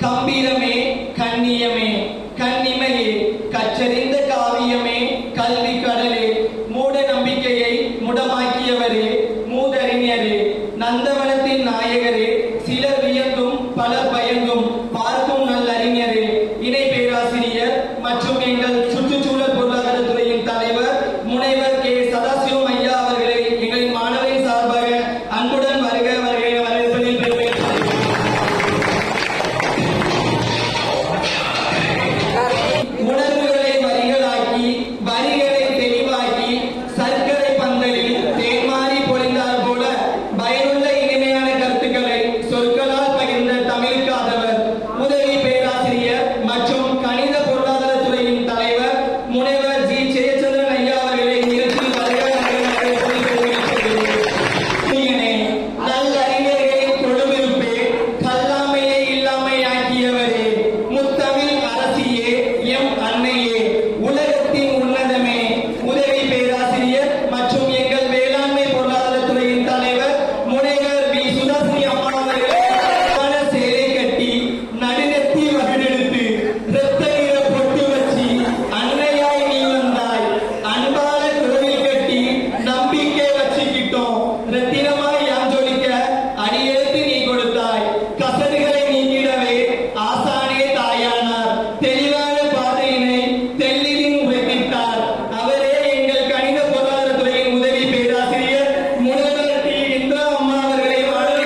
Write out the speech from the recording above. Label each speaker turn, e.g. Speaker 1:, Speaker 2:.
Speaker 1: கம்பீரமே கண்ணியமே கண்ணிமையே கற்றறிந்த காவியமே கல்வி கடலே மூட நம்பிக்கையை முடமாக்கியவரே மூதறிஞரே நந்தவனத்தின் நாயகரே சிலர் வியந்தும் பலர் பயந்தும் பார்க்கும் நல்லறிஞரே இணை பேராசிரியர் மற்றும் எங்கள் சுற்றுச்சூழல் பொருளாதாரத்துறையின் தலைவர் முனைவர் கே சதாசிவம் ஐயா அவர்களை எங்களின் மாணவரின் சார்பாக அன்புடன் வருக வருகை வரவேற்பதில் பெருமை. உணர்வுகளை வரிகளாக்கி வரிகளை தெளிவாக்கி சர்க்கரை பந்தலில் தேன்மாறி பொழிந்தால் போல பயனுள்ள இனிமையான கருத்துக்களை சொற்களால் பகிர்ந்த தமிழுக்காதவர் உதவி பேராசிரியர் மற்றும் கணித பொருளாதாரத்துறையின் தலைவர் முனைவர் ஜி ஜெயச்சந்திரன் ஐயா அவர்களை நிகழ்ச்சியில் நல்லறிஞர்களின் தொழுவிருப்பே கல்லாமையை இல்லாமை ஆக்கியவரே முத்தமிழ் அரசியே எம் அன்னையே உலகத்தின் உன்னதமே உதவி பேராசிரியர் மற்றும் எங்கள் வேளாண்மை பொருளாதாரத்துறையின் தலைவர் முனைவர் பி சுதாஸ்ரீ அம்மா அவர்களை சேலை கட்டி நடுநெத்தி வகுடெடுத்து இரத்த நிற பொட்டு வச்சு அன்னையாய் நீ வந்தாய் அன்பான கோவில் கட்டி நம்பிக்கை வச்சுக்கிட்டோம் ரத்தினமாய் யாம் ஜொலிக்க அடியெடுத்து நீ கொடுத்தாய் கசடுகளை நீங்கிடவே ஆசானே தாயானார் தெளிவான பாதையினை தெல்லிலின் உரைத்திட்டார் அவரே எங்கள் கணித பொருளாதாரத்துறையின் உதவி பேராசிரியர் முனைவர் டி இந்திரா அம்மா அவர்களை வாழ்க.